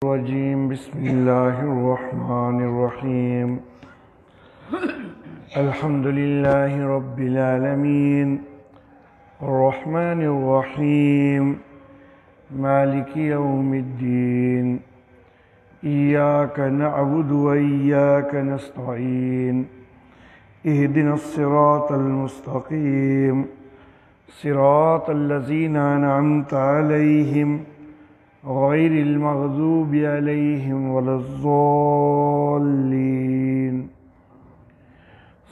الرجیم بسم اللہ الرحمن الرحیم الحمد للہ رب العالمین الرحمن الرحیم مالک یوم الدین ایاک نعبد و ایاک نستعین اہدنا الصراط المستقیم صراط الذین انعمت علیہم غیر المغضوب علیہم ولا الضالین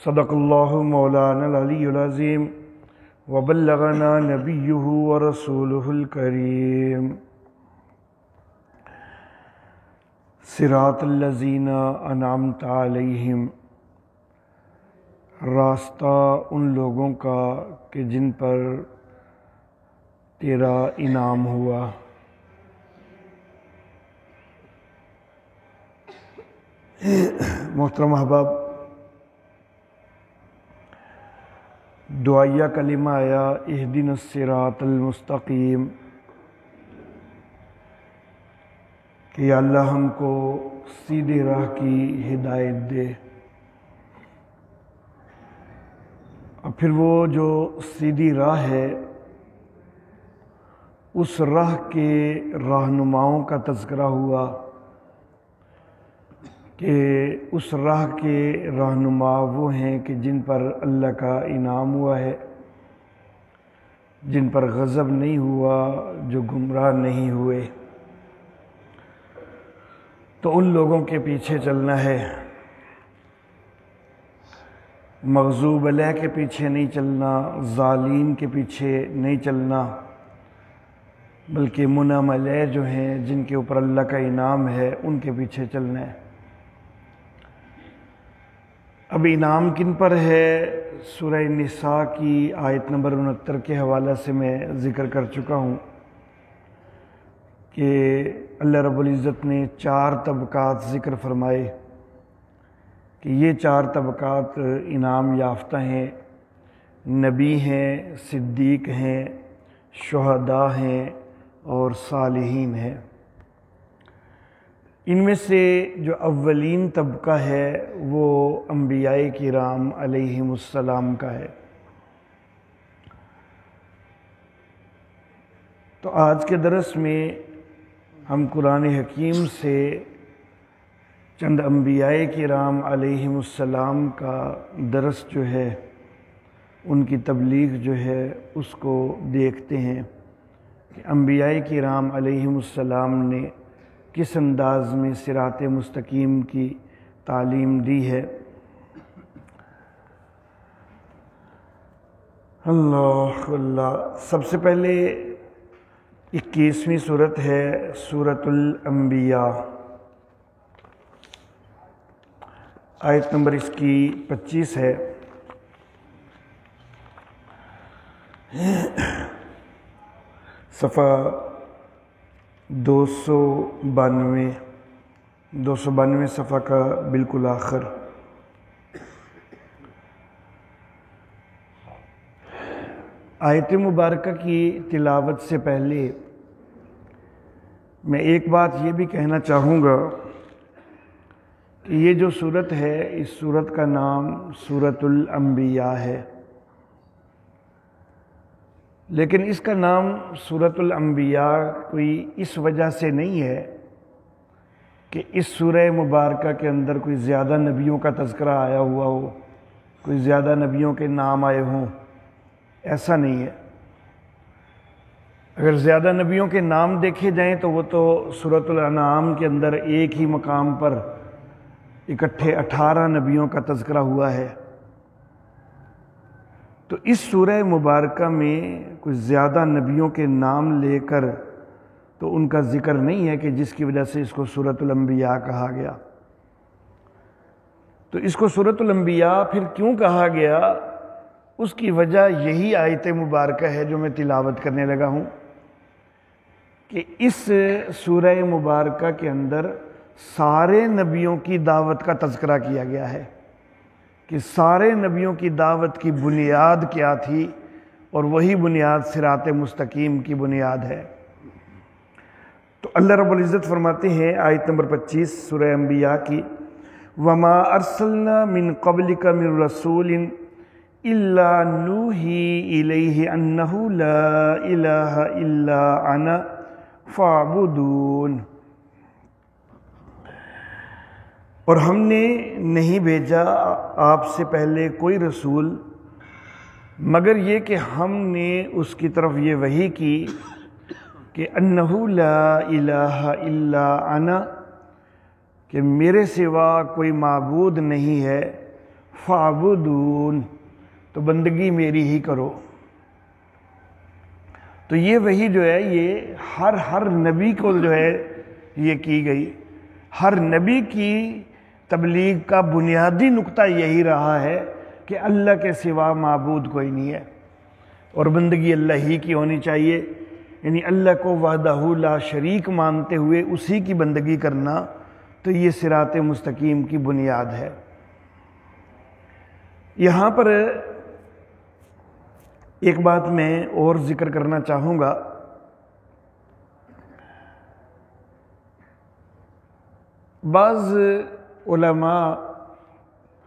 صدق اللہ مولانا العلی العظیم وبلغنا نبیہ ورسولہ الکریم صراط الذین انعمت علیہم، راستہ ان لوگوں کا کہ جن پر تیرا انعام ہوا۔ محترم احباب، دعائیہ کلمہ آیا اہدنا الصراط المستقیم کہ یا اللہ ہم کو سیدھے راہ کی ہدایت دے، اور پھر وہ جو سیدھی راہ ہے اس راہ کے رہنماؤں کا تذکرہ ہوا کہ اس راہ کے رہنما وہ ہیں کہ جن پر اللہ کا انعام ہوا ہے، جن پر غضب نہیں ہوا، جو گمراہ نہیں ہوئے۔ تو ان لوگوں کے پیچھے چلنا ہے، مغضوب علیہ کے پیچھے نہیں چلنا، ظالم کے پیچھے نہیں چلنا، بلکہ منعم علیہ جو ہیں جن کے اوپر اللہ کا انعام ہے ان کے پیچھے چلنا ہے۔ اب انعام کن پر ہے؟ سورہ نساء کی آیت نمبر 69 کے حوالہ سے میں ذکر کر چکا ہوں کہ اللہ رب العزت نے 4 طبقات ذکر فرمائے کہ یہ 4 طبقات انعام یافتہ ہیں، نبی ہیں، صدیق ہیں، شہداء ہیں اور صالحین ہیں۔ ان میں سے جو اولین طبقہ ہے وہ انبیاء کرام علیہم السلام کا ہے۔ تو آج کے درس میں ہم قرآن حکیم سے چند انبیاء کرام علیہم السلام کا درس جو ہے، ان کی تبلیغ جو ہے اس کو دیکھتے ہیں کہ انبیاء کرام علیہم السلام نے کس انداز میں صراط مستقیم کی تعلیم دی ہے۔ اللہ اللہ، سب سے پہلے 21ویں سورت ہے سورۃ الانبیاء، آیت نمبر اس کی 25 ہے۔ صفحہ 292 صفحہ کا بالکل آخر۔ آیت مبارکہ کی تلاوت سے پہلے میں ایک بات یہ بھی کہنا چاہوں گا کہ یہ جو سورت ہے اس سورت کا نام سورۃ الانبیاء ہے، لیکن اس کا نام سورۃ الانبیاء کوئی اس وجہ سے نہیں ہے کہ اس سورہ مبارکہ کے اندر کوئی زیادہ نبیوں کا تذکرہ آیا ہوا ہو، کوئی زیادہ نبیوں کے نام آئے ہوں، ایسا نہیں ہے۔ اگر زیادہ نبیوں کے نام دیکھے جائیں تو وہ تو سورۃ الانعام کے اندر ایک ہی مقام پر اکٹھے 18 نبیوں کا تذکرہ ہوا ہے۔ تو اس سورہ مبارکہ میں کچھ زیادہ نبیوں کے نام لے کر تو ان کا ذکر نہیں ہے کہ جس کی وجہ سے اس کو سورۃ الانبیاء کہا گیا۔ تو اس کو سورۃ الانبیاء پھر کیوں کہا گیا؟ اس کی وجہ یہی آیت مبارکہ ہے جو میں تلاوت کرنے لگا ہوں کہ اس سورہ مبارکہ کے اندر سارے نبیوں کی دعوت کا تذکرہ کیا گیا ہے کہ سارے نبیوں کی دعوت کی بنیاد کیا تھی، اور وہی بنیاد صراط مستقیم کی بنیاد ہے۔ تو اللہ رب العزت فرماتے ہیں آیت نمبر 25 سورہ انبیاء کی، وَمَا أَرْسَلْنَا مِن قَبْلِكَ مِن رَّسُولٍ إِلَّا نُوحِي إِلَيْهِ أَنَّهُ لَا إِلَٰهَ إِلَّا أَنَا فَاعْبُدُونِ۔ اور ہم نے نہیں بھیجا آپ سے پہلے کوئی رسول مگر یہ کہ ہم نے اس کی طرف یہ وحی کی کہ انہ لا الہ الا انا، کہ میرے سوا کوئی معبود نہیں ہے، فاعبدون، تو بندگی میری ہی کرو۔ تو یہ وحی جو ہے یہ ہر نبی کو جو ہے یہ کی گئی، ہر نبی کی تبلیغ کا بنیادی نقطہ یہی رہا ہے کہ اللہ کے سوا معبود کوئی نہیں ہے اور بندگی اللہ ہی کی ہونی چاہیے، یعنی اللہ کو وحدہ لا شریک مانتے ہوئے اسی کی بندگی کرنا، تو یہ صراط مستقیم کی بنیاد ہے۔ یہاں پر ایک بات میں اور ذکر کرنا چاہوں گا، بعض علماء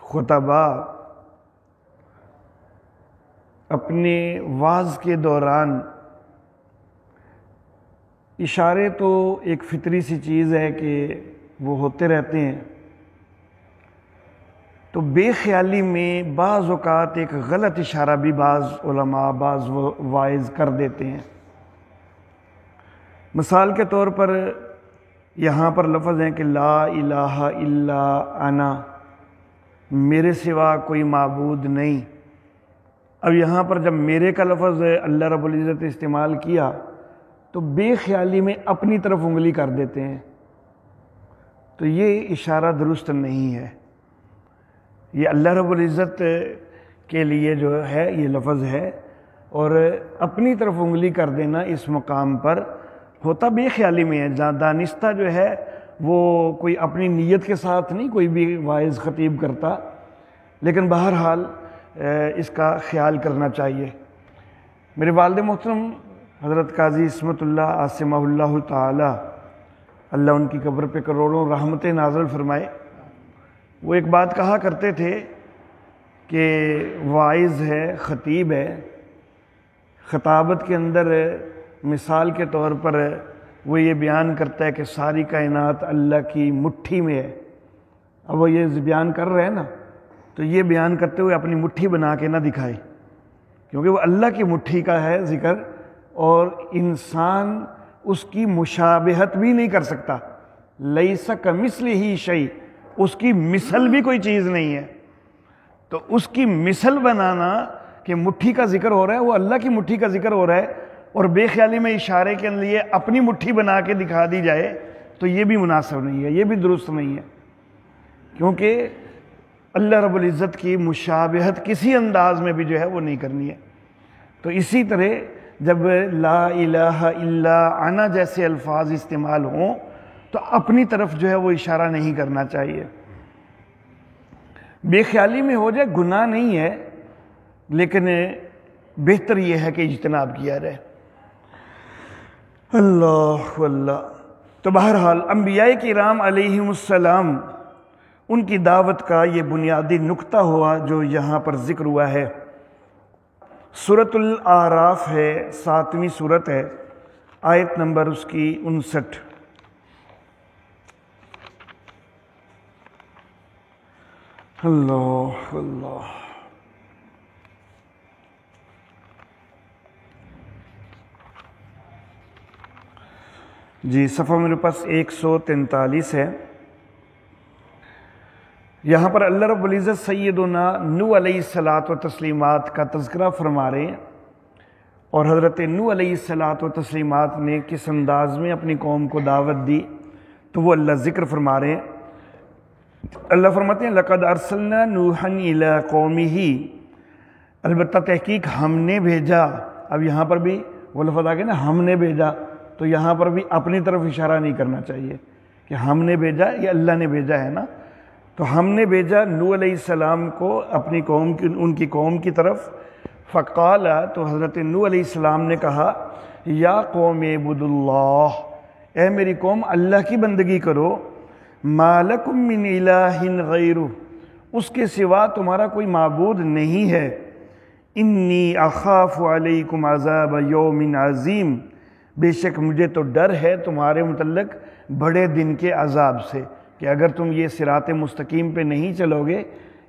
خطباء اپنے وعظ کے دوران، اشارے تو ایک فطری سی چیز ہے کہ وہ ہوتے رہتے ہیں، تو بے خیالی میں بعض اوقات ایک غلط اشارہ بھی بعض علماء بعض واعظ کر دیتے ہیں۔ مثال کے طور پر یہاں پر لفظ ہیں کہ لا الہ الا انا، میرے سوا کوئی معبود نہیں۔ اب یہاں پر جب میرے کا لفظ اللہ رب العزت استعمال کیا تو بے خیالی میں اپنی طرف انگلی کر دیتے ہیں، تو یہ اشارہ درست نہیں ہے۔ یہ اللہ رب العزت کے لیے جو ہے یہ لفظ ہے، اور اپنی طرف انگلی کر دینا اس مقام پر ہوتا بے خیالی میں ہے۔ دانستہ جو ہے وہ کوئی اپنی نیت کے ساتھ نہیں کوئی بھی واعظ خطیب کرتا، لیکن بہرحال اس کا خیال کرنا چاہیے۔ میرے والد محترم حضرت قاضی عصمت اللہ عاصمہ اللہ تعالی، اللہ ان کی قبر پہ کروڑوں رحمتیں نازل فرمائے، وہ ایک بات کہا کرتے تھے کہ واعظ ہے، خطیب ہے، خطابت کے اندر مثال کے طور پر وہ یہ بیان کرتا ہے کہ ساری کائنات اللہ کی مٹھی میں ہے۔ اب وہ یہ بیان کر رہے ہیں نا، تو یہ بیان کرتے ہوئے اپنی مٹھی بنا کے نہ دکھائے، کیونکہ وہ اللہ کی مٹھی کا ہے ذکر، اور انسان اس کی مشابہت بھی نہیں کر سکتا۔ لیس کمثلہ شیء، اس کی مثل بھی کوئی چیز نہیں ہے، تو اس کی مثل بنانا کہ مٹھی کا ذکر ہو رہا ہے، وہ اللہ کی مٹھی کا ذکر ہو رہا ہے، اور بے خیالی میں اشارے کے لیے اپنی مٹھی بنا کے دکھا دی جائے تو یہ بھی مناسب نہیں ہے، یہ بھی درست نہیں ہے، کیونکہ اللہ رب العزت کی مشابہت کسی انداز میں بھی جو ہے وہ نہیں کرنی ہے۔ تو اسی طرح جب لا الہ الا انا جیسے الفاظ استعمال ہوں تو اپنی طرف جو ہے وہ اشارہ نہیں کرنا چاہیے۔ بے خیالی میں ہو جائے گناہ نہیں ہے، لیکن بہتر یہ ہے کہ اجتناب کیا رہے۔ اللہ اللہ۔ تو بہرحال انبیاء کرام علیہم السلام، ان کی دعوت کا یہ بنیادی نقطہ ہوا جو یہاں پر ذکر ہوا ہے۔ سورۃ الاعراف ہے، 7ویں سورت ہے، آیت نمبر اس کی 59۔ اللہ اللہ۔ جی صفحہ میرے پاس 143 ہے۔ یہاں پر اللہ رب العزت سیدنا نوح علیہ الصلاۃ و تسلیمات کا تذکرہ فرما رہے ہیں، اور حضرت نوح علیہ الصلاۃ و تسلیمات نے کس انداز میں اپنی قوم کو دعوت دی تو وہ اللہ ذکر فرما رہے ہیں۔ اللہ فرماتے ہیں لَقَدْ أَرْسَلْنَا نُوحًا إِلَىٰ قَوْمِهِ، البتہ تحقیق ہم نے بھیجا۔ اب یہاں پر بھی وہ لفظ آ گیا نا، ہم نے بھیجا، تو یہاں پر بھی اپنی طرف اشارہ نہیں کرنا چاہیے کہ ہم نے بھیجا یا اللہ نے بھیجا ہے نا، تو ہم نے بھیجا نوح علیہ السلام کو اپنی قوم کی، ان کی قوم کی طرف۔ فقال، تو حضرت نوح علیہ السلام نے کہا یا قوم اعبدوا اللہ، اے میری قوم اللہ کی بندگی کرو، ما لکم من الہ غیرہ، اس کے سوا تمہارا کوئی معبود نہیں ہے، انی اخاف علیکم عذاب یوم عظیم، بے شک مجھے تو ڈر ہے تمہارے متعلق بڑے دن کے عذاب سے، کہ اگر تم یہ صراط مستقیم پہ نہیں چلو گے،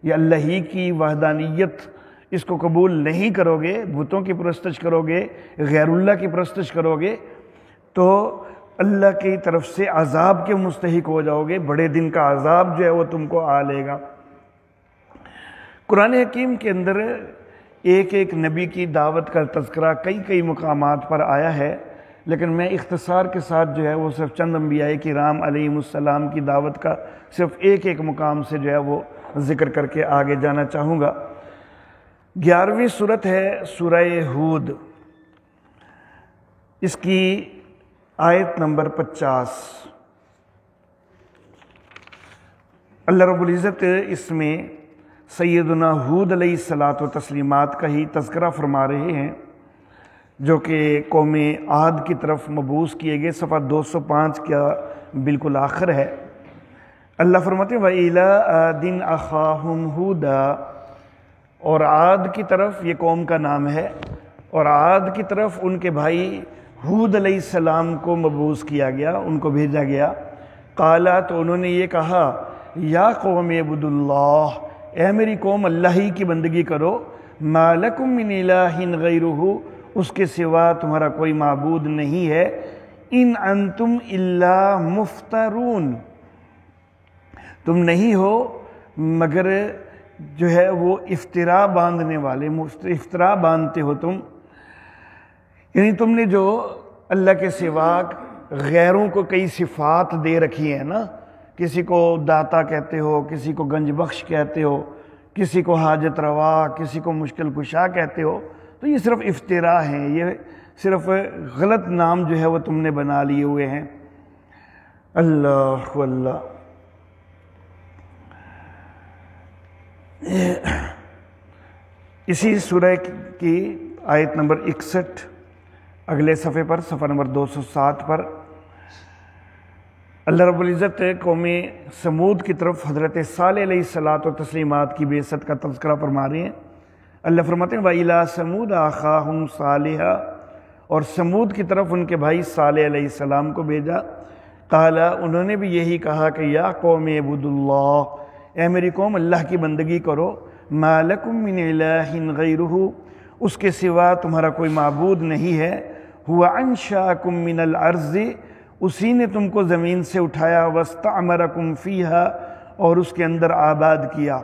یا اللہ ہی کی وحدانیت اس کو قبول نہیں کرو گے، بتوں کی پرستش کرو گے، غیر اللہ کی پرستش کرو گے، تو اللہ کی طرف سے عذاب کے مستحق ہو جاؤ گے، بڑے دن کا عذاب جو ہے وہ تم کو آ لے گا۔ قرآن حکیم کے اندر ایک ایک نبی کی دعوت کا تذکرہ کئی مقامات پر آیا ہے، لیکن میں اختصار کے ساتھ جو ہے وہ صرف چند انبیاء کرام علیہم السلام کی دعوت کا صرف ایک مقام سے جو ہے وہ ذکر کر کے آگے جانا چاہوں گا۔ 11ویں سورت ہے سورہ ہود، اس کی آیت نمبر 50۔ اللہ رب العزت اس میں سیدنا ہود علیہ الصلاۃ والتسلیمات کا ہی تذکرہ فرما رہے ہیں، جو کہ قوم عاد کی طرف مبعوث کیے گئے، صفحہ 205 کا بالکل آخر ہے۔ اللہ فرماتے ہیں وَإِلَىٰ عَادٍ أَخَاهُمْ هُودًا، اور عاد کی طرف یہ قوم کا نام ہے، اور عاد کی طرف ان کے بھائی ہود علیہ السلام کو مبعوث کیا گیا، ان کو بھیجا گیا۔ قالا، تو انہوں نے یہ کہا، یا قوم اعبدوا اللہ، اے میری قوم اللہ ہی کی بندگی کرو، ما لکم من الہ غیرہ، اس کے سوا تمہارا کوئی معبود نہیں ہے، ان انتم الا مفترون، تم نہیں ہو مگر جو ہے وہ افطرا باندھنے والے، افطرا باندھتے ہو تم، یعنی تم نے جو اللہ کے سوا غیروں کو کئی صفات دے رکھی ہیں نا، کسی کو داتا کہتے ہو، کسی کو گنج بخش کہتے ہو، کسی کو حاجت روا، کسی کو مشکل کشا کہتے ہو، تو یہ صرف افطرا ہیں، یہ صرف غلط نام جو ہے وہ تم نے بنا لیے ہوئے ہیں۔ اللہ اللہ۔ اسی سورہ کی آیت نمبر 61 اگلے صفحے پر، صفحہ نمبر 207 پر اللہ رب العزت قوم سمود کی طرف حضرت صالح علیہ الصلاۃ والتسلیمات کی بعثت کا تذکرہ فرما رہے ہیں۔ اللہ فرماتے ہیں وَإِلَىٰ ثَمُودَ أَخَاهُمْ صَالِحًا، اور سمود کی طرف ان کے بھائی صالح علیہ السلام کو بھیجا۔ قال، انہوں نے بھی یہی کہا کہ یا قوم اعبدوا اللہ، اے میری قوم اللہ کی بندگی کرو، ما لکم من الہ غیرہ، اس کے سوا تمہارا کوئی معبود نہیں ہے، هو انشأکم من الارض، اسی نے تم کو زمین سے اٹھایا، واستعمرکم فیہا، اور اس کے اندر آباد کیا،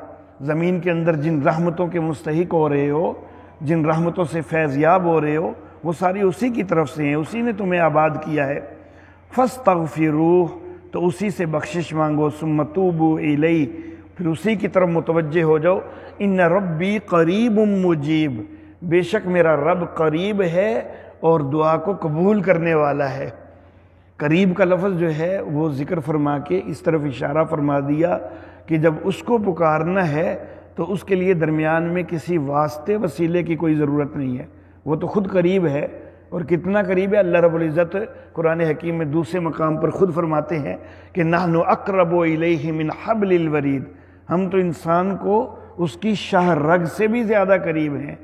زمین کے اندر جن رحمتوں کے مستحق ہو رہے ہو، جن رحمتوں سے فیض یاب ہو رہے ہو، وہ ساری اسی کی طرف سے ہیں، اسی نے تمہیں آباد کیا ہے۔ فاستغفروہ، تو اسی سے بخشش مانگو، ثم توبوا الیہ، پھر اسی کی طرف متوجہ ہو جاؤ، ان ربی قریب مجیب، بے شک میرا رب قریب ہے اور دعا کو قبول کرنے والا ہے۔ قریب کا لفظ جو ہے وہ ذکر فرما کے اس طرف اشارہ فرما دیا کہ جب اس کو پکارنا ہے تو اس کے لیے درمیان میں کسی واسطے وسیلے کی کوئی ضرورت نہیں ہے، وہ تو خود قریب ہے، اور کتنا قریب ہے اللہ رب العزت قرآن حکیم میں دوسرے مقام پر خود فرماتے ہیں کہ نحن اقرب الیہ من حبل الورید، ہم تو انسان کو اس کی شاہ رگ سے بھی زیادہ قریب ہیں۔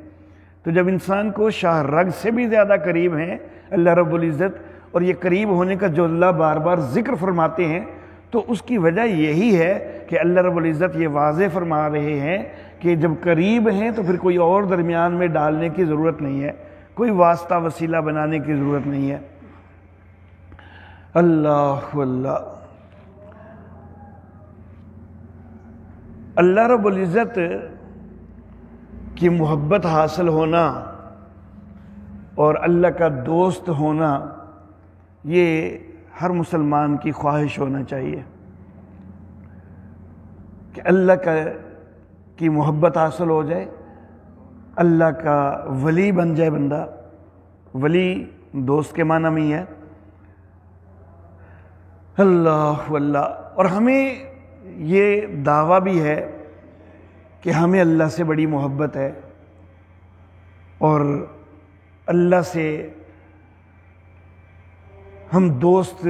تو جب انسان کو شاہ رگ سے بھی زیادہ قریب ہیں اللہ رب العزت، اور یہ قریب ہونے کا جو اللہ بار بار ذکر فرماتے ہیں، تو اس کی وجہ یہی ہے کہ اللہ رب العزت یہ واضح فرما رہے ہیں کہ جب قریب ہیں تو پھر کوئی اور درمیان میں ڈالنے کی ضرورت نہیں ہے، کوئی واسطہ وسیلہ بنانے کی ضرورت نہیں ہے۔ اللہ اللہ۔ اللہ رب العزت کی محبت حاصل ہونا اور اللہ کا دوست ہونا، یہ ہر مسلمان کی خواہش ہونا چاہیے کہ اللہ کی محبت حاصل ہو جائے، اللہ کا ولی بن جائے بندہ۔ ولی دوست کے معنی میں ہی ہے۔ اللہ اللہ۔ اور ہمیں یہ دعویٰ بھی ہے کہ ہمیں اللہ سے بڑی محبت ہے، اور اللہ سے ہم دوست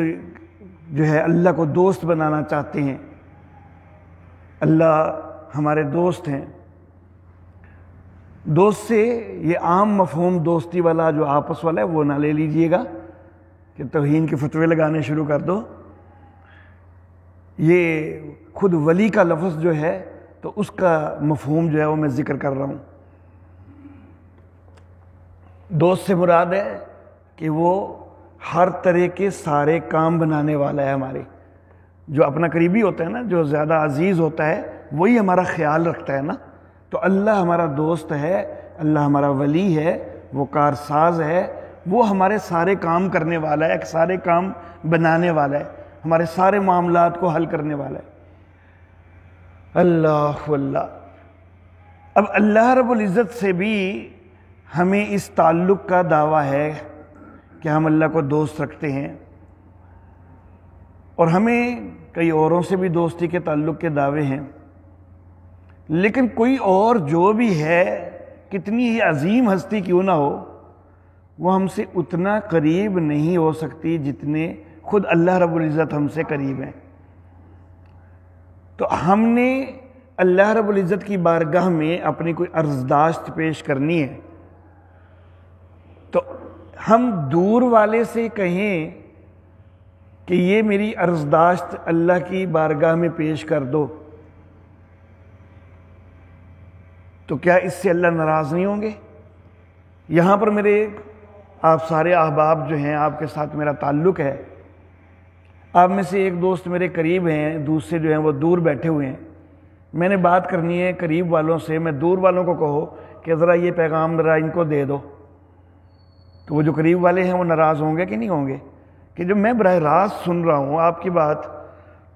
جو ہے اللہ کو دوست بنانا چاہتے ہیں، اللہ ہمارے دوست ہیں۔ دوست سے یہ عام مفہوم دوستی والا جو آپس والا ہے وہ نہ لے لیجئے گا کہ توہین کے فتوے لگانے شروع کر دو۔ یہ خود ولی کا لفظ جو ہے تو اس کا مفہوم جو ہے وہ میں ذکر کر رہا ہوں۔ دوست سے مراد ہے کہ وہ ہر طرح کے سارے کام بنانے والا ہے ہمارے، جو اپنا قریبی ہوتا ہے نا، جو زیادہ عزیز ہوتا ہے وہی ہمارا خیال رکھتا ہے نا۔ تو اللہ ہمارا دوست ہے، اللہ ہمارا ولی ہے، وہ کارساز ہے، وہ ہمارے سارے کام کرنے والا ہے، سارے کام بنانے والا ہے، ہمارے سارے معاملات کو حل کرنے والا ہے۔ اللہ اللہ۔ اب اللہ رب العزت سے بھی ہمیں اس تعلق کا دعویٰ ہے کہ ہم اللہ کو دوست رکھتے ہیں، اور ہمیں کئی اوروں سے بھی دوستی کے تعلق کے دعوے ہیں، لیکن کوئی اور جو بھی ہے، کتنی ہی عظیم ہستی کیوں نہ ہو، وہ ہم سے اتنا قریب نہیں ہو سکتی جتنے خود اللہ رب العزت ہم سے قریب ہیں۔ تو ہم نے اللہ رب العزت کی بارگاہ میں اپنی کوئی عرضداشت پیش کرنی ہے، تو ہم دور والے سے کہیں کہ یہ میری عرضداشت اللہ کی بارگاہ میں پیش کر دو، تو کیا اس سے اللہ ناراض نہیں ہوں گے؟ یہاں پر میرے آپ سارے احباب جو ہیں، آپ کے ساتھ میرا تعلق ہے، آپ میں سے ایک دوست میرے قریب ہیں، دوسرے جو ہیں وہ دور بیٹھے ہوئے ہیں، میں نے بات کرنی ہے قریب والوں سے، میں دور والوں کو کہو کہ ذرا یہ پیغام ذرا ان کو دے دو، تو وہ جو قریب والے ہیں وہ ناراض ہوں گے کہ نہیں ہوں گے؟ کہ جب میں براہ راست سن رہا ہوں آپ کی بات،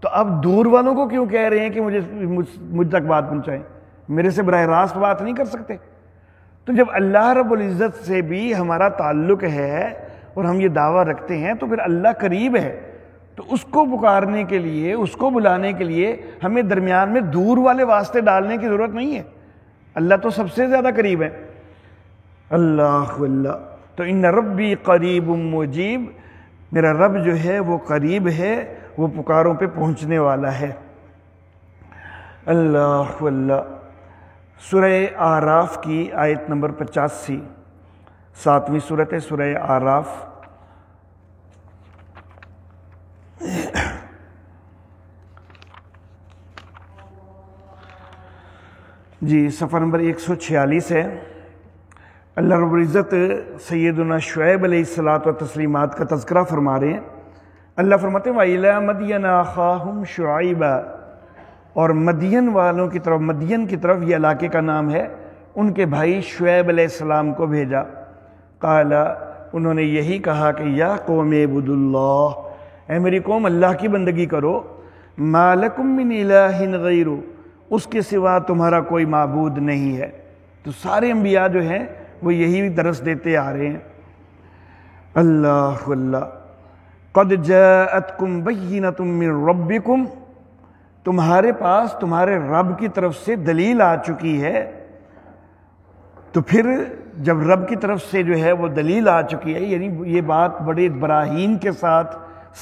تو آپ دور والوں کو کیوں کہہ رہے ہیں کہ مجھ تک بات پہنچائیں؟ میرے سے براہ راست بات نہیں کر سکتے؟ تو جب اللہ رب العزت سے بھی ہمارا تعلق ہے اور ہم یہ دعویٰ رکھتے ہیں، تو پھر اللہ قریب ہے، تو اس کو پکارنے کے لیے، اس کو بلانے کے لیے ہمیں درمیان میں دور والے واسطے ڈالنے کی ضرورت نہیں ہے۔ اللہ تو سب سے زیادہ قریب ہے۔ اللہ اللہ۔ تو ان ربی قریب مجیب، میرا رب جو ہے وہ قریب ہے، وہ پکاروں پہ پہنچنے والا ہے۔ اللہ اللہ۔ سورہ اعراف کی آیت نمبر 85، 7ویں سورت ہے سورہ اعراف۔ جی صفحہ نمبر 146 ہے۔ اللہ رب العزت سیدنا شعیب علیہ الصلاۃ والتسلیمات کا تذکرہ فرما رہے ہیں۔ اللہ فرماتے ہیں وَإِلَىٰ مَدْيَنَ أَخَاهُمْ شُعَيْبًا، اور مدین والوں کی طرف، مدین کی طرف یہ علاقے کا نام ہے، ان کے بھائی شعیب علیہ السلام کو بھیجا۔ قال، انہوں نے یہی کہا کہ یا قوم اعبدوا اللہ، اے میری قوم اللہ کی بندگی کرو، ما لکم من الہ غیرہ، اس کے سوا تمہارا کوئی معبود نہیں ہے۔ تو سارے انبیاء جو ہیں وہ یہی درس دیتے آ رہے ہیں۔ اللہ اللہ۔ قد جاءتکم بینۃ من ربکم، تمہارے پاس تمہارے رب کی طرف سے دلیل آ چکی ہے۔ تو پھر جب رب کی طرف سے جو ہے وہ دلیل آ چکی ہے، یعنی یہ بات بڑے براہین کے ساتھ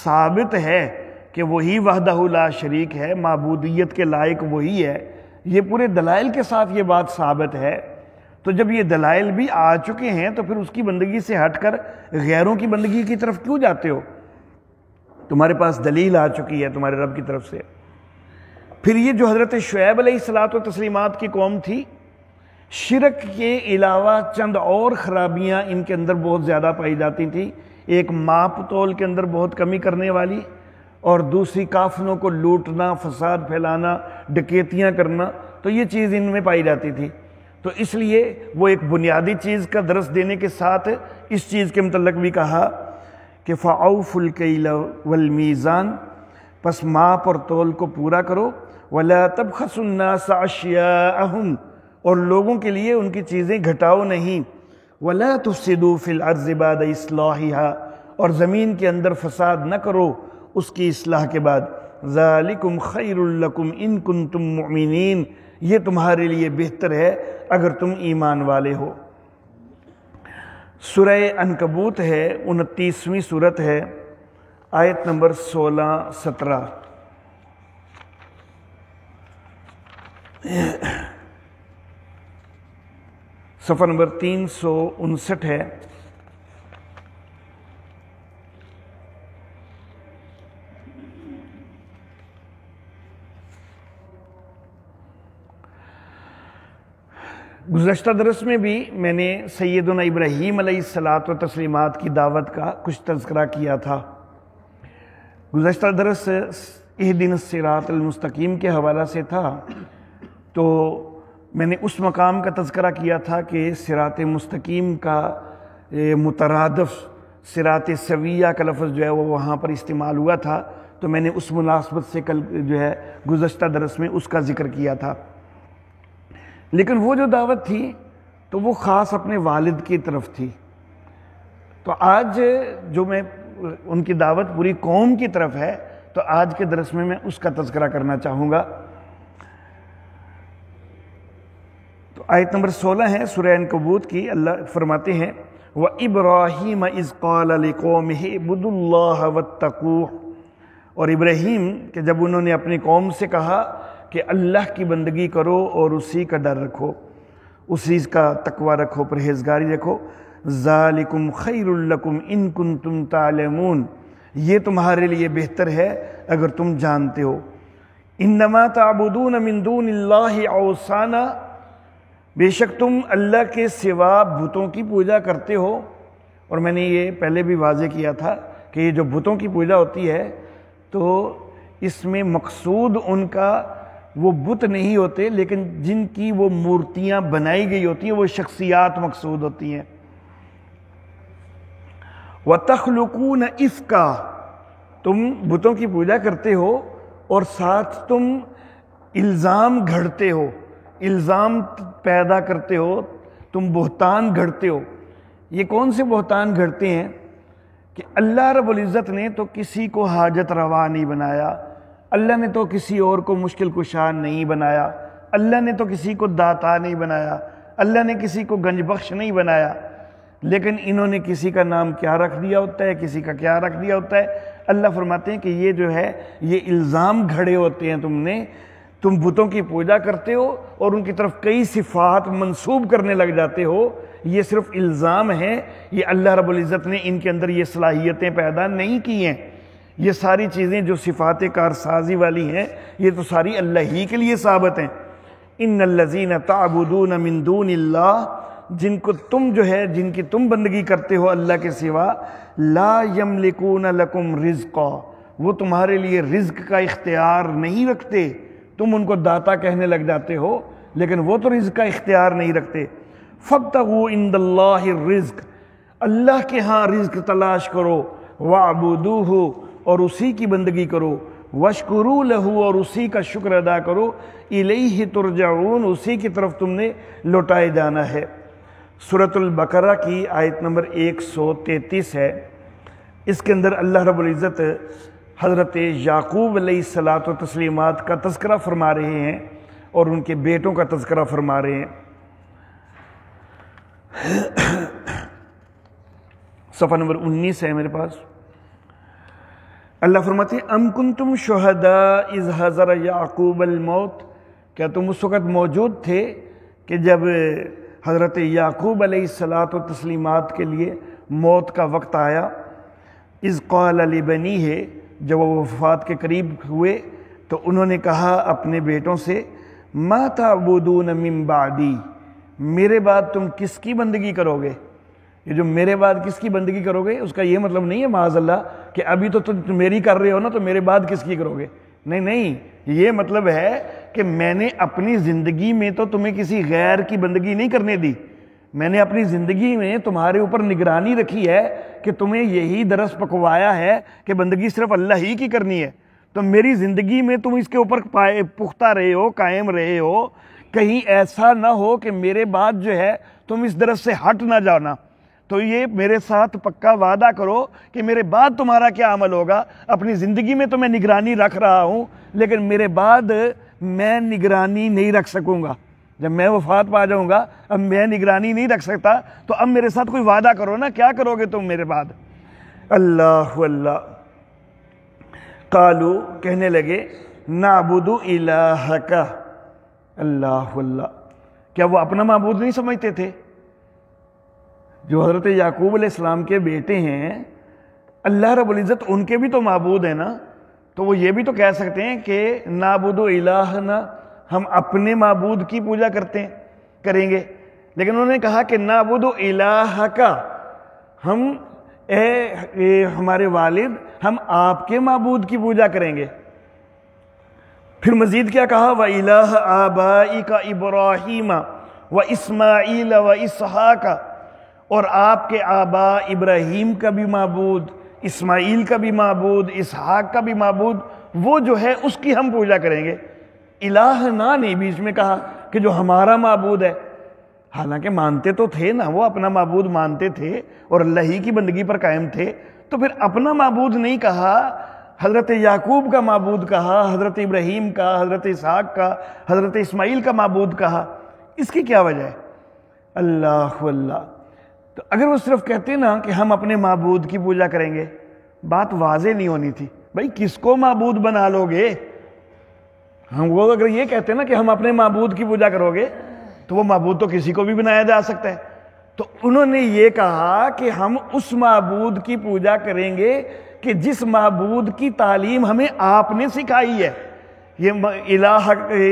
ثابت ہے کہ وہی وحدہ لا شریک ہے، معبودیت کے لائق وہی ہے، یہ پورے دلائل کے ساتھ یہ بات ثابت ہے، تو جب یہ دلائل بھی آ چکے ہیں تو پھر اس کی بندگی سے ہٹ کر غیروں کی بندگی کی طرف کیوں جاتے ہو؟ تمہارے پاس دلیل آ چکی ہے تمہارے رب کی طرف سے۔ پھر یہ جو حضرت شعیب علیہ الصلاۃ والتسلیمات کی قوم تھی، شرک کے علاوہ چند اور خرابیاں ان کے اندر بہت زیادہ پائی جاتی تھیں۔ ایک ماپ تول کے اندر بہت کمی کرنے والی، اور دوسری کافروں کو لوٹنا، فساد پھیلانا، ڈکیتیاں کرنا، تو یہ چیز ان میں پائی جاتی تھی۔ تو اس لیے وہ ایک بنیادی چیز کا درس دینے کے ساتھ اس چیز کے متعلق بھی کہا کہ فَأَوْفُوا الْكَيْلَ وَالْمِيزَانَ، پس ماپ اور تول کو پورا کرو، وَلَا تَبْخَسُوا النَّاسَ أَشْيَاءَهُمْ، اور لوگوں کے لیے ان کی چیزیں گھٹاؤ نہیں، وَلَا تُفْسِدُوا فِي الْأَرْضِ بَعْدَ إِصْلَاحِهَا، اور زمین کے اندر فساد نہ کرو اس کی اصلاح کے بعد، ذَلِكُمْ خَيْرٌ لَكُمْ إِن كُنتُم مُؤْمِنِينَ، یہ تمہارے لیے بہتر ہے اگر تم ایمان والے ہو۔ سورہ عنکبوت ہے، 29ویں سورت ہے، آیت نمبر 16-17، صفحہ نمبر 359 ہے۔ گزشتہ درس میں بھی میں نے سیدنا ابراہیم علیہ الصلاۃ و تسلیمات کی دعوت کا کچھ تذکرہ کیا تھا۔ گزشتہ درس اہدنا الصراط المستقیم کے حوالہ سے تھا، تو میں نے اس مقام کا تذکرہ کیا تھا کہ صراط مستقیم کا مترادف صراط سویہ کا لفظ جو ہے وہ وہاں پر استعمال ہوا تھا، تو میں نے اس مناسبت سے کل جو ہے گزشتہ درس میں اس کا ذکر کیا تھا۔ لیکن وہ جو دعوت تھی تو وہ خاص اپنے والد کی طرف تھی، تو آج جو میں ان کی دعوت پوری قوم کی طرف ہے، تو آج کے درس میں اس کا تذکرہ کرنا چاہوں گا۔ تو آیت نمبر 16 ہے سورہ عنکبوت کی۔ اللہ فرماتے ہیں وَإِبْرَاهِيمَ إِذْ قَالَ لِقَوْمِهِ اعْبُدُوا اللَّهَ وَاتَّقُوهُ، اور ابراہیم کہ جب انہوں نے اپنی قوم سے کہا کہ اللہ کی بندگی کرو اور اسی کا ڈر رکھو، اسی کا تقوی رکھو، پرہیزگاری رکھو، ذَلِكُمْ خَيْرٌ لَكُمْ إِن كُنتُمْ تَعْلَمُونَ، یہ تمہارے لیے بہتر ہے اگر تم جانتے ہو۔ إِنَّمَا تَعْبُدُونَ مِن دُونِ اللَّهِ أَوْثَانًا، بے شک تم اللہ کے سوا بتوں کی پوجا کرتے ہو۔ اور میں نے یہ پہلے بھی واضح کیا تھا کہ یہ جو بتوں کی پوجا ہوتی ہے تو اس میں مقصود ان کا وہ بت نہیں ہوتے، لیکن جن کی وہ مورتیاں بنائی گئی ہوتی ہیں وہ شخصیات مقصود ہوتی ہیں۔ وَتَخْلُقُونَ إِفْكًا، تم بتوں کی پوجا کرتے ہو اور ساتھ تم الزام گھڑتے ہو، الزام پیدا کرتے ہو، تم بہتان گھڑتے ہو۔ یہ کون سے بہتان گھڑتے ہیں کہ اللہ رب العزت نے تو کسی کو حاجت روا نہیں بنایا، اللہ نے تو کسی اور کو مشکل کشا نہیں بنایا، اللہ نے تو کسی کو داتا نہیں بنایا، اللہ نے کسی کو گنج بخش نہیں بنایا، لیکن انہوں نے کسی کا نام کیا رکھ دیا ہوتا ہے، کسی کا کیا رکھ دیا ہوتا ہے۔ اللہ فرماتے ہیں کہ یہ جو ہے یہ الزام گھڑے ہوتے ہیں تم بتوں کی پوجا کرتے ہو اور ان کی طرف کئی صفات منسوب کرنے لگ جاتے ہو، یہ صرف الزام ہے، یہ اللہ رب العزت نے ان کے اندر یہ صلاحیتیں پیدا نہیں کی ہیں۔ یہ ساری چیزیں جو صفات کارسازی والی ہیں یہ تو ساری اللہ ہی کے لیے ثابت ہیں۔ ان الذین تعبدون من دون اللہ، جن کو تم جو ہے جن کی تم بندگی کرتے ہو اللہ کے سوا، لا یملکون لکم رزقا، وہ تمہارے لیے رزق کا اختیار نہیں رکھتے۔ تم ان کو داتا کہنے لگ جاتے ہو لیکن وہ تو رزق کا اختیار نہیں رکھتے۔ فابتغوا عند اللہ الرزق، اللہ کے ہاں رزق تلاش کرو، واعبدوہ، اور اسی کی بندگی کرو، واشکروا لہ، اور اسی کا شکر ادا کرو، الیہ ترجعون، اسی کی طرف تم نے لوٹائے جانا ہے۔ سورۃ البقرہ کی آیت نمبر 133 ہے، اس کے اندر اللہ رب العزت حضرت یعقوب علیہ الصلاۃ و تسلیمات کا تذکرہ فرما رہے ہیں اور ان کے بیٹوں کا تذکرہ فرما رہے ہیں۔ صفحہ نمبر 19 ہے میرے پاس۔ اللہ فرماتے ہیں ام کنتم شہداء اذ حضر یعقوب الموت، کیا تم اس وقت موجود تھے کہ جب حضرت یعقوب علیہ الصلاۃ و تسلیمات کے لیے موت کا وقت آیا؟ اذ قال لبنیہ، جب وہ وفات کے قریب ہوئے تو انہوں نے کہا اپنے بیٹوں سے، ما تعبدون من بعدی، میرے بعد تم کس کی بندگی کرو گے؟ یہ جو میرے بعد کس کی بندگی کرو گے اس کا یہ مطلب نہیں ہے معاذ اللہ کہ ابھی تو تم میری کر رہے ہو نا تو میرے بعد کس کی کرو گے، نہیں، یہ مطلب ہے کہ میں نے اپنی زندگی میں تو تمہیں کسی غیر کی بندگی نہیں کرنے دی، میں نے اپنی زندگی میں تمہارے اوپر نگرانی رکھی ہے کہ تمہیں یہی درس پکوایا ہے کہ بندگی صرف اللہ ہی کی کرنی ہے، تو میری زندگی میں تم اس کے اوپر پختہ رہے ہو، قائم رہے ہو، کہیں ایسا نہ ہو کہ میرے بعد جو ہے تم اس درس سے ہٹ نہ جانا، تو یہ میرے ساتھ پکا وعدہ کرو کہ میرے بعد تمہارا کیا عمل ہوگا۔ اپنی زندگی میں تو میں نگرانی رکھ رہا ہوں لیکن میرے بعد میں نگرانی نہیں رکھ سکوں گا، جب میں وفات پا جاؤں گا اب میں نگرانی نہیں رکھ سکتا، تو اب میرے ساتھ کوئی وعدہ کرو نا، کیا کرو گے تم میرے بعد؟ اللہ قالو کہنے لگے نعبد الہک، اللہ اللہ، کیا وہ اپنا معبود نہیں سمجھتے تھے؟ جو حضرت یعقوب علیہ السلام کے بیٹے ہیں، اللہ رب العزت ان کے بھی تو معبود ہیں نا، تو وہ یہ بھی تو کہہ سکتے ہیں کہ نعبد الہنا، ہم اپنے معبود کی پوجا کریں گے، لیکن انہوں نے کہا کہ نعبد الہک، ہم اے ہمارے والد، ہم آپ کے معبود کی پوجا کریں گے۔ پھر مزید کیا کہا؟ وَإِلَٰهَ آبَائِكَ إِبْرَاهِيمَ وَإِسْمَاعِيلَ وَإِسْحَاقَ، اور آپ کے آبا ابراہیم کا بھی معبود، اسماعیل کا بھی معبود، اسحاق کا بھی معبود، وہ جو ہے اس کی ہم پوجا کریں گے۔ الہ نا نہیں بیچ میں کہا کہ جو ہمارا معبود ہے، حالانکہ مانتے تو تھے نا، وہ اپنا معبود مانتے تھے اور اللہ ہی کی بندگی پر قائم تھے، تو پھر اپنا معبود نہیں کہا، حضرت یعقوب کا معبود کہا، حضرت ابراہیم کا، حضرت اسحاق کا، حضرت اسماعیل کا معبود کہا، اس کی کیا وجہ ہے؟ اللہ اللہ۔ تو اگر وہ صرف کہتے نا کہ ہم اپنے معبود کی پوجا کریں گے، بات واضح نہیں ہونی تھی، بھائی کس کو معبود بنا لو گے؟ ہم وہ اگر یہ کہتے نا کہ ہم اپنے معبود کی پوجا کرو گے، تو وہ معبود تو کسی کو بھی بنایا جا سکتا ہے۔ تو انہوں نے یہ کہا کہ ہم اس معبود کی پوجا کریں گے کہ جس معبود کی تعلیم ہمیں آپ نے سکھائی ہے۔ یہ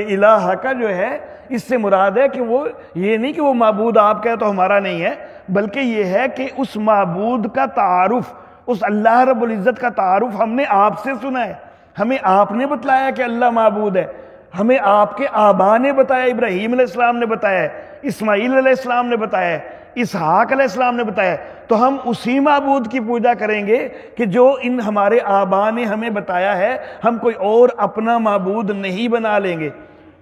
الہ کا جو ہے، اس سے مراد ہے کہ وہ یہ نہیں کہ وہ معبود آپ کا ہے تو ہمارا نہیں ہے، بلکہ یہ ہے کہ اس معبود کا تعارف، اس اللہ رب العزت کا تعارف ہم نے آپ سے سنا ہے، ہمیں آپ نے بتلایا کہ اللہ معبود ہے، ہمیں آپ کے آبا نے بتایا، ابراہیم علیہ السلام نے بتایا ہے، اسماعیل علیہ السلام نے بتایا ہے، اسحاق علیہ السلام نے بتایا ہے، تو ہم اسی معبود کی پوجا کریں گے کہ جو ان ہمارے آبا نے ہمیں بتایا ہے، ہم کوئی اور اپنا معبود نہیں بنا لیں گے۔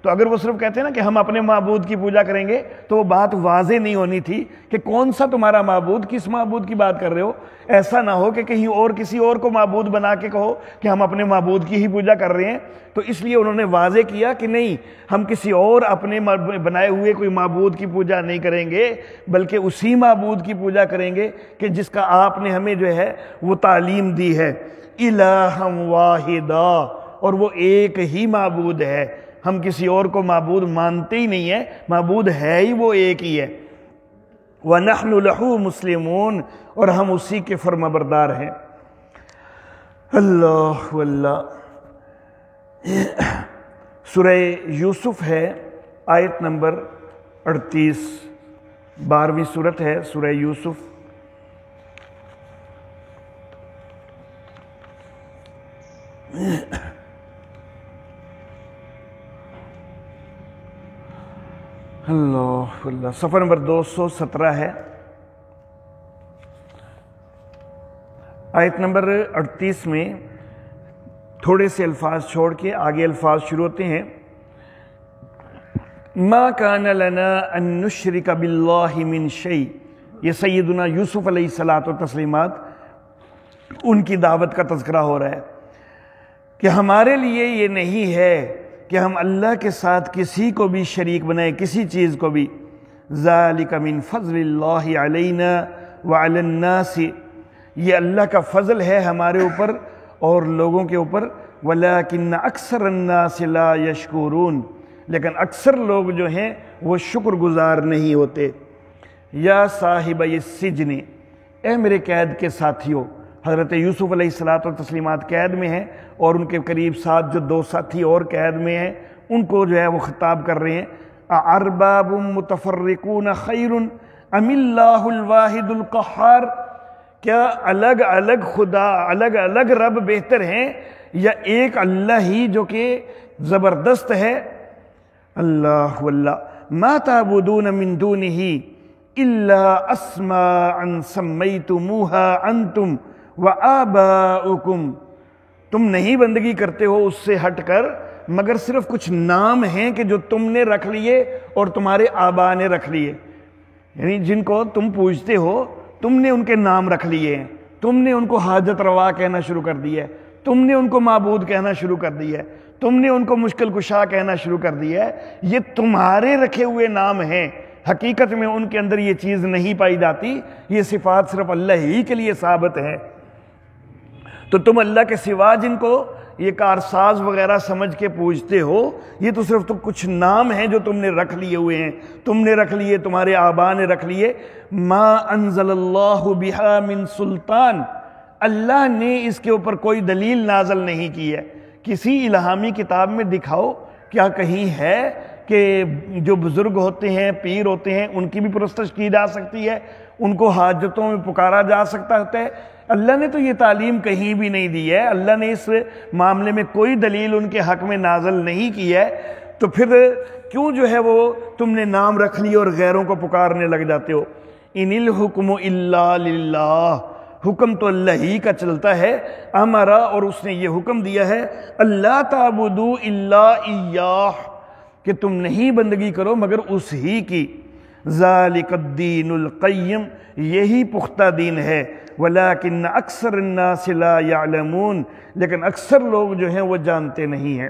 تو اگر وہ صرف کہتے ہیں نا کہ ہم اپنے معبود کی پوجا کریں گے، تو وہ بات واضح نہیں ہونی تھی کہ کون سا تمہارا معبود، کس معبود کی بات کر رہے ہو۔ ایسا نہ ہو کہ کہیں اور کسی اور کو معبود بنا کے کہو کہ ہم اپنے معبود کی ہی پوجا کر رہے ہیں۔ تو اس لیے انہوں نے واضح کیا کہ نہیں، ہم کسی اور اپنے بنائے ہوئے کوئی معبود کی پوجا نہیں کریں گے، بلکہ اسی معبود کی پوجا کریں گے کہ جس کا آپ نے ہمیں جو ہے وہ تعلیم دی ہے۔ الہا واحدا، اور وہ ایک ہی معبود ہے، ہم کسی اور کو معبود مانتے ہی نہیں ہیں، معبود ہے ہی وہ ایک ہی ہے۔ وَنَحْنُ لَهُ مُسْلِمُونَ، اور ہم اسی کے فرمانبردار ہیں۔ اللہ اللہ۔ سورہ یوسف ہے، آیت نمبر 38، 12ویں سورت ہے سورہ یوسف۔ اللہ اللہ۔ صفحہ نمبر 217 ہے، آیت نمبر 38 میں تھوڑے سے الفاظ چھوڑ کے آگے الفاظ شروع ہوتے ہیں۔ ما کان لنا ان نشرک باللہ من شیء، یہ سیدنا یوسف علیہ الصلاۃ والتسلیمات، ان کی دعوت کا تذکرہ ہو رہا ہے کہ ہمارے لیے یہ نہیں ہے کہ ہم اللہ کے ساتھ کسی کو بھی شریک بنائیں، کسی چیز کو بھی۔ ذالک من فضل اللہ علینا وعلی الناس، یہ اللہ کا فضل ہے ہمارے اوپر اور لوگوں کے اوپر۔ ولیکن اکثر الناس لا یشکرون، لیکن اکثر لوگ جو ہیں وہ شکر گزار نہیں ہوتے۔ یا صاحب السجن، اے میرے قید کے ساتھیوں، حضرت یوسف علیہ الصلاۃ والتسلیمات قید میں ہیں اور ان کے قریب ساتھ جو 2 ساتھی اور قید میں ہیں، ان کو جو ہے وہ خطاب کر رہے ہیں۔ اَأَرْبَابٌ مُتَفَرِّقُونَ خَيْرٌ أَمِ اللَّهُ الْوَاحِدُ الْقَهَّارُ، کیا الگ الگ خدا، الگ الگ رب بہتر ہیں یا ایک اللہ ہی جو کہ زبردست ہے؟ اللہ واللہ۔ ما تعبدون من دونه الا اسماء سمیتموها انتم وآباؤکم، تم نہیں بندگی کرتے ہو اس سے ہٹ کر مگر صرف کچھ نام ہیں کہ جو تم نے رکھ لیے اور تمہارے آبا نے رکھ لیے، یعنی جن کو تم پوجتے ہو تم نے ان کے نام رکھ لیے ہیں، تم نے ان کو حاجت روا کہنا شروع کر دیا ہے، تم نے ان کو معبود کہنا شروع کر دیا ہے، تم نے ان کو مشکل کشا کہنا شروع کر دیا ہے۔ یہ تمہارے رکھے ہوئے نام ہیں، حقیقت میں ان کے اندر یہ چیز نہیں پائی جاتی، یہ صفات صرف اللہ ہی کے لیے ثابت ہے۔ تو تم اللہ کے سوا جن کو یہ کارساز وغیرہ سمجھ کے پوجتے ہو، یہ تو صرف تو کچھ نام ہیں جو تم نے رکھ لیے ہوئے ہیں، تم نے رکھ لیے، تمہارے آبا نے رکھ لیے۔ ما انزل اللہ بہا من سلطان، اللہ نے اس کے اوپر کوئی دلیل نازل نہیں کی ہے۔ کسی الہامی کتاب میں دکھاؤ، کیا کہیں ہے کہ جو بزرگ ہوتے ہیں، پیر ہوتے ہیں، ان کی بھی پرستش کی جا سکتی ہے، ان کو حاجتوں میں پکارا جا سکتا ہے؟ اللہ نے تو یہ تعلیم کہیں بھی نہیں دی ہے، اللہ نے اس معاملے میں کوئی دلیل ان کے حق میں نازل نہیں کی ہے، تو پھر کیوں جو ہے وہ تم نے نام رکھ لیے اور غیروں کو پکارنے لگ جاتے ہو؟ ان الحکم الا للہ، حکم تو اللہ ہی کا چلتا ہے۔ امرا، اور اس نے یہ حکم دیا ہے، اللہ تعبدوا الا ایاہ، کہ تم نہیں بندگی کرو مگر اس ہی کی۔ ذالک الدین القیم، یہی پختہ دین ہے۔ ولیکن اکثر الناس لا یعلمون، لیکن اکثر لوگ جو ہیں وہ جانتے نہیں ہیں۔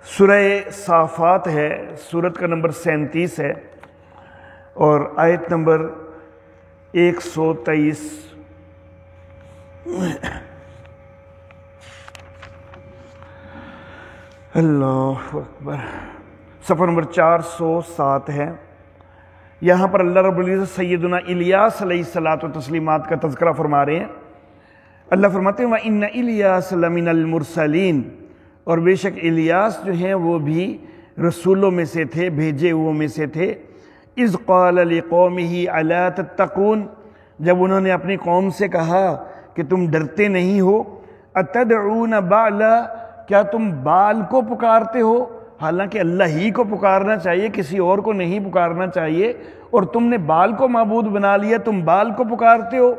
سورہ صافات ہے، سورت کا نمبر 37 ہے اور آیت نمبر 123۔ اللہ اکبر، صفحہ نمبر 407 ہے۔ یہاں پر اللہ رب العزت سیدنا الیاس علیہ الصلاۃ والتسلیمات کا تذکرہ فرما رہے ہیں۔ اللہ فرماتے ہیں وَإِنَّ إِلْيَاسَ لَمِنَ الْمُرْسَلِينَ، اور بے شک الیاس جو ہیں وہ بھی رسولوں میں سے تھے، بھیجے ہوئے میں سے تھے۔ اِذْ قَالَ لِقَوْمِهِ أَلَا تَتَّقُونَ، جب انہوں نے اپنی قوم سے کہا کہ تم ڈرتے نہیں ہو۔ أَتَدْعُونَ بَعْلًا، کیا تم بال کو پکارتے ہو؟ حالانکہ اللہ ہی کو پکارنا چاہیے، کسی اور کو نہیں پکارنا چاہیے، اور تم نے بال کو معبود بنا لیا، تم بال کو پکارتے ہو۔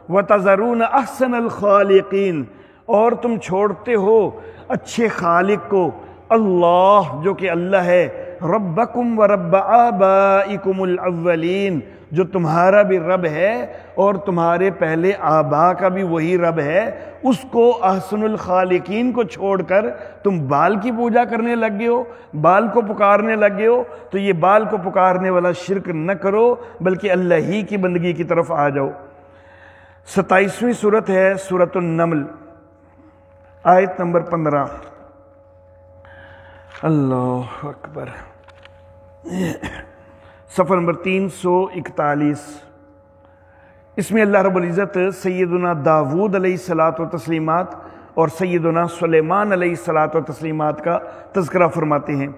وَتَذَرُونَ أَحْسَنَ الْخَالِقِينَ، اور تم چھوڑتے ہو اچھے خالق کو، اللہ جو کہ اللہ ہے، ربکم ورب آبائکم الاولین، جو تمہارا بھی رب ہے اور تمہارے پہلے آبا کا بھی وہی رب ہے، اس کو احسن الخالقین کو چھوڑ کر تم بال کی پوجا کرنے لگ گئے ہو، بال کو پکارنے لگ گئے ہو۔ تو یہ بال کو پکارنے والا شرک نہ کرو، بلکہ اللہ ہی کی بندگی کی طرف آ جاؤ۔ 27ویں سورت ہے سورۃ النمل، آیت نمبر 15۔ اللہ اکبر، صفحہ نمبر 341۔ اس میں اللہ رب العزت سیدنا داود علیہ الصلاۃ والتسلیمات اور سیدنا سلیمان علیہ الصلاۃ والتسلیمات کا تذکرہ فرماتے ہیں۔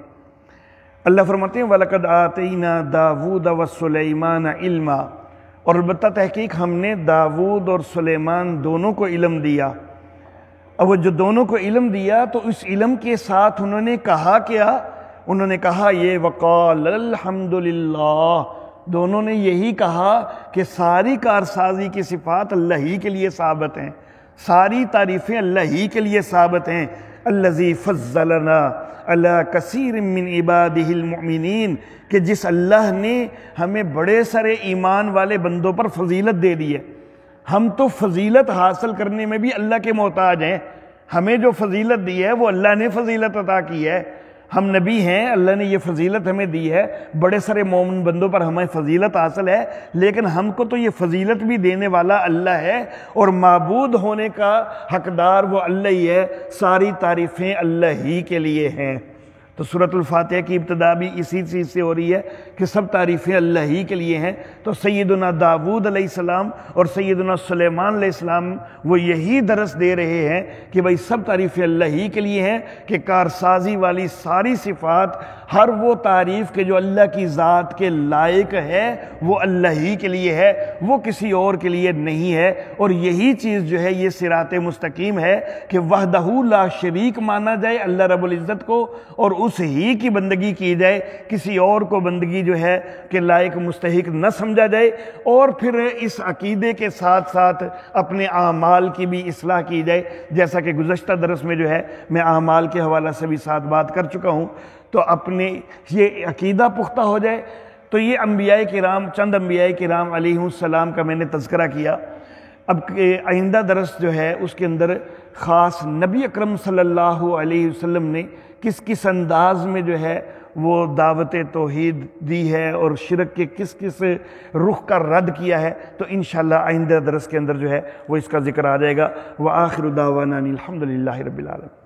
اللہ فرماتے ہیں وَلَقَدْ آتَيْنَا دَاوُودَ وَسُلَيْمَانَ عِلْمًا، اور البتہ تحقیق ہم نے داود اور سلیمان دونوں کو علم دیا۔ اب وہ جو دونوں کو علم دیا تو اس علم کے ساتھ انہوں نے کہا کیا؟ انہوں نے کہا یہ وقال الحمدللہ، دونوں نے یہی کہا کہ ساری کارسازی کی صفات اللہ ہی کے لیے ثابت ہیں، ساری تعریفیں اللہ ہی کے لیے ثابت ہیں۔ الذی فضلنا علی کثیر من عبادہ المؤمنین، کہ جس اللہ نے ہمیں بڑے سارے ایمان والے بندوں پر فضیلت دے دی ہے۔ ہم تو فضیلت حاصل کرنے میں بھی اللہ کے محتاج ہیں، ہمیں جو فضیلت دی ہے وہ اللہ نے فضیلت عطا کی ہے۔ ہم نبی ہیں، اللہ نے یہ فضیلت ہمیں دی ہے، بڑے سارے مومن بندوں پر ہمیں فضیلت حاصل ہے، لیکن ہم کو تو یہ فضیلت بھی دینے والا اللہ ہے، اور معبود ہونے کا حقدار وہ اللہ ہی ہے، ساری تعریفیں اللہ ہی کے لیے ہیں۔ تو سورۃ الفاتحہ کی ابتدا بھی اسی چیز سے ہو رہی ہے کہ سب تعریفیں اللہ ہی کے لیے ہیں۔ تو سیدنا داود علیہ السلام اور سیدنا سلیمان علیہ السلام وہ یہی درس دے رہے ہیں کہ بھئی سب تعریفیں اللہ ہی کے لیے ہیں، کہ کارسازی والی ساری صفات، ہر وہ تعریف کہ جو اللہ کی ذات کے لائق ہے وہ اللہ ہی کے لیے ہے، وہ کسی اور کے لیے نہیں ہے۔ اور یہی چیز جو ہے یہ صراط مستقیم ہے کہ وحدہ لا شریک مانا جائے اللہ رب العزت کو، اور اس ہی کی بندگی کی جائے، کسی اور کو بندگی جو ہے کہ لائق مستحق نہ سمجھا جائے، اور پھر اس عقیدے کے ساتھ ساتھ اپنے اعمال کی بھی اصلاح کی جائے، جیسا کہ گزشتہ درس میں جو ہے میں اعمال کے حوالہ سے بھی ساتھ بات کر چکا ہوں۔ تو اپنے یہ عقیدہ پختہ ہو جائے۔ تو یہ انبیاء کرام، چند انبیاء کرام علیہ السلام کا میں نے تذکرہ کیا۔ اب آئندہ درس جو ہے اس کے اندر خاص نبی اکرم صلی اللہ علیہ وسلم نے کس کس انداز میں جو ہے وہ دعوت توحید دی ہے اور شرک کے کس کس رخ کا رد کیا ہے، تو انشاءاللہ آئندہ درس کے اندر جو ہے وہ اس کا ذکر آ جائے گا۔ وآخر دعوانا الحمدللہ رب العالمین۔